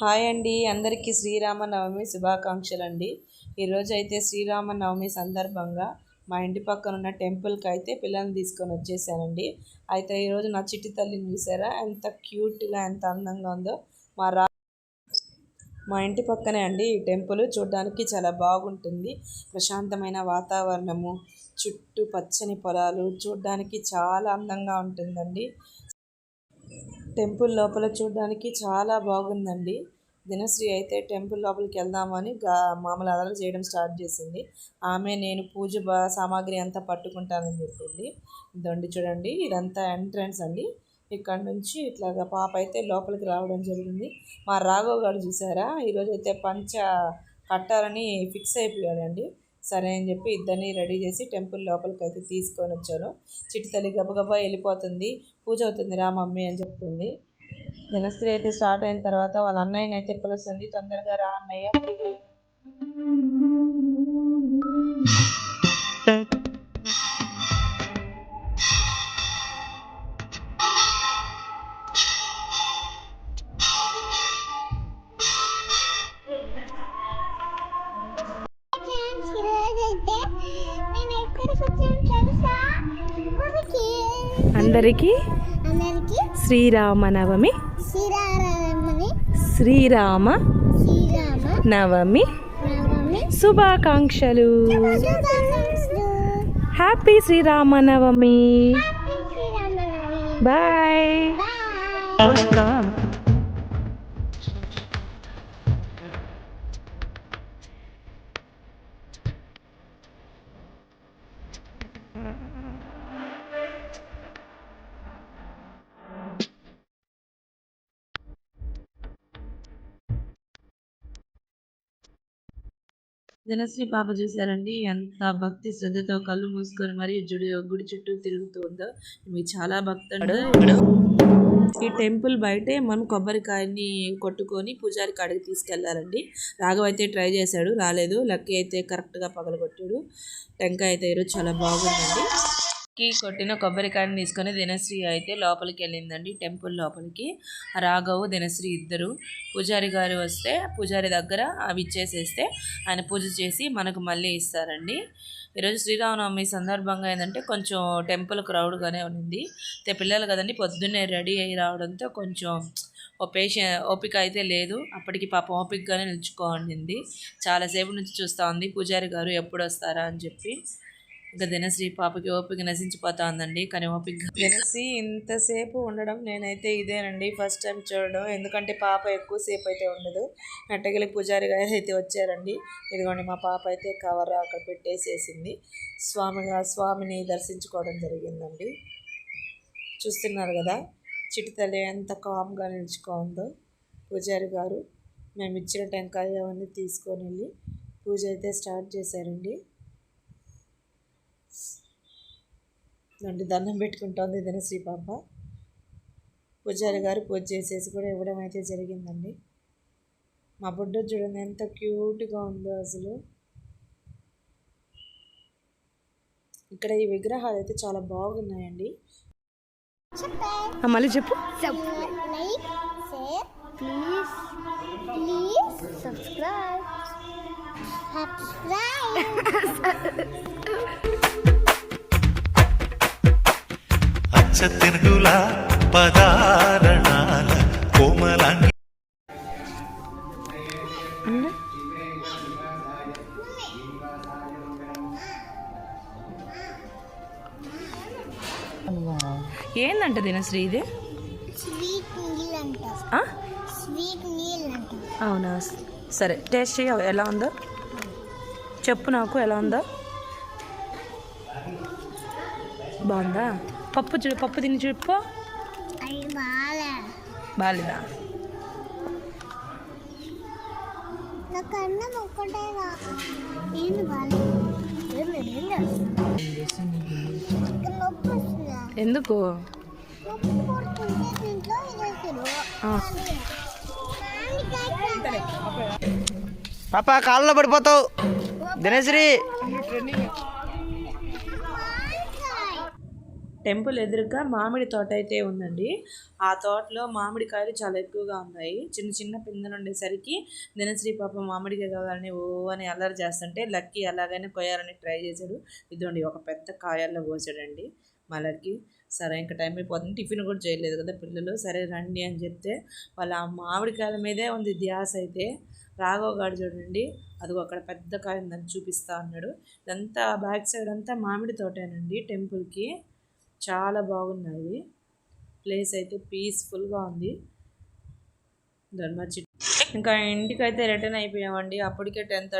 Hi అండి, అందరికీ శ్రీరామనవమి శుభాకాంక్షలు అండి. ఈరోజు అయితే శ్రీరామనవమి సందర్భంగా మా ఇంటి పక్కన ఉన్న టెంపుల్కి అయితే పిల్లల్ని తీసుకొని వచ్చేసానండి. అయితే ఈరోజు నా చిట్టి తల్లిని చూసారా, ఎంత క్యూట్గా ఎంత అందంగా ఉందో. మా ఇంటి పక్కనే అండి ఈ టెంపుల్. చూడడానికి చాలా బాగుంటుంది, ప్రశాంతమైన వాతావరణము, చుట్టూ పచ్చని పొలాలు, చూడడానికి చాలా అందంగా ఉంటుందండి. టెంపుల్ లోపల చూడడానికి చాలా బాగుందండి. దినశ్రీ అయితే టెంపుల్ లోపలికి వెళ్దామని మామూలు అలలు చేయడం స్టార్ట్ చేసింది. ఆమె నేను పూజ సామాగ్రి అంతా పట్టుకుంటానని చెప్పింది. ఇదండి చూడండి, ఇదంతా ఎంట్రన్స్ అండి. ఇక్కడ నుంచి ఇట్లాగా పాప అయితే లోపలికి రావడం జరిగింది. మా రాఘవ్ గారు చూసారా, ఈరోజు అయితే పంచ కట్టాలని ఫిక్స్ అయిపోయాడండి. సరే అని చెప్పి ఇద్దరిని రెడీ చేసి టెంపుల్ లోపలికి అయితే తీసుకొని వచ్చాను. చిట్టి తల్లి గబగబా వెళ్ళిపోతుంది. పూజ అవుతుంది రా మమ్మీ అని చెప్తుంది. దినశ్రీ అయితే స్టార్ట్ అయిన తర్వాత వాళ్ళ అన్నయ్యని అయితే పిలుస్తుంది, తొందరగా రా అన్నయ్య. అందరికీ శ్రీరామ నవమి శుభాకాంక్షలు. హ్యాపీ శ్రీరామనవమి. బాయ్. దినశ్రీ పాప చూసారండి, ఎంత భక్తి శ్రద్ధతో కళ్ళు మూసుకొని మరియు గుడి చుట్టూ తిరుగుతూ ఉందో. మీకు చాలా భక్తుడు. ఈ టెంపుల్ బయటే మనం కొబ్బరికాయని కొట్టుకొని పూజారి కాడికి తీసుకెళ్లారండి. రాఘవ్ అయితే ట్రై చేశాడు, రాలేదు. లక్కీ అయితే కరెక్ట్గా పగలగొట్టాడు. టెంకాయ అయితే ఈరోజు చాలా బాగుందండి. కొట్టిన కొబ్బరికాయని తీసుకొని దినశ్రీ అయితే లోపలికి వెళ్ళిందండి. టెంపుల్ లోపలికి రాఘవ్ దినశ్రీ ఇద్దరు. పూజారి గారు వస్తే పూజారి దగ్గర అవి ఇచ్చేసేస్తే ఆయన పూజ చేసి మనకు మళ్ళీ ఇస్తారండి. ఈరోజు శ్రీరామనవమి సందర్భంగా ఏంటంటే కొంచెం టెంపుల్ క్రౌడ్గానే ఉంది. పిల్లలు కదండి, పొద్దున్నే రెడీ అయ్యి రావడంతో కొంచెం ఓపిక అయితే లేదు. అప్పటికి పాపం ఓపికగానే నిల్చుకోండి. చాలాసేపు నుంచి చూస్తూ ఉంది పూజారి గారు ఎప్పుడు వస్తారా అని చెప్పి. ఇంకా దినశ్రీ పాపకి ఓపిక నశించిపోతా ఉందండి. కానీ ఓపిక దినశ్రీ ఇంతసేపు ఉండడం నేనైతే ఇదేనండి ఫస్ట్ టైం చూడడం. ఎందుకంటే పాప ఎక్కువసేపు అయితే ఉండదు. నెట్టగిలి పూజారి గారు అయితే వచ్చారండి. ఇదిగోండి మా పాప అయితే కవర్ అక్కడ పెట్టేసేసింది. స్వామిని దర్శించుకోవడం జరిగిందండి. చూస్తున్నారు కదా చిట్టి తల్లి ఎంత కామ్గా నిలుచుకుందో. పూజారి గారు మేము ఇచ్చిన టెంకాయ అవన్నీ తీసుకొని వెళ్ళి పూజ అయితే స్టార్ట్ చేశారండి. దండం పెట్టుకుంటోంది దినశ్రీ పాప. పూజారి గారు పూజ చేసేసి కూడా ఇవ్వడం అయితే జరిగిందండి. మా బుడ్డ చూడండి ఎంత క్యూట్గా ఉందో అసలు. ఇక్కడ ఈ విగ్రహాలు అయితే చాలా బాగున్నాయండి. మళ్ళీ చెప్పు. తెలుగుల పదారణాల కోమలాంగి ఏందంట దినశ్రీ ఇది? అవునా, సరే టేస్ట్ చేయ ఎలా ఉందో చెప్పు నాకు. ఎలా ఉందో? బాగుందా? పప్పు తిని చూపు. బాలేదా? ఎందుకు? పాప కాళ్ళలో పడిపోతావు దినశ్రీ. టెంపుల్ ఎదురుగా మామిడి తోట అయితే ఉందండి. ఆ తోటలో మామిడికాయలు చాలా ఎక్కువగా ఉన్నాయి. చిన్న చిన్న పిందెలు ఉండేసరికి దినశ్రీ పాప మామిడికాయ కావాలని ఓ అని అల్లరి చేస్తుంటే లక్కీ ఎలాగైనా కొయ్యాలని ట్రై చేశాడు. ఇదండి ఒక పెద్ద కాయల్లో పోసాడండి మా లక్కీ. సరే ఇంకా టైం అయిపోతుంది, టిఫిన్ కూడా చేయలేదు కదా పిల్లలు, సరే రండి అని చెప్తే వాళ్ళ ఆ మామిడికాయల మీదే ఉంది ధ్యాస అయితే. రాఘవ్ గారు చూడండి, అదిగో అక్కడ పెద్ద కాయ ఉందని చూపిస్తా అన్నాడు. ఇదంతా బ్యాక్ సైడ్ అంతా మామిడి తోటేనండి టెంపుల్కి. చాలా బాగున్నాయి, ప్లేస్ అయితే పీస్ఫుల్గా ఉంది. ధర్మచి ఇంకా ఇంటికైతే రిటర్న్ అయిపోయామండి. అప్పటికే 10:30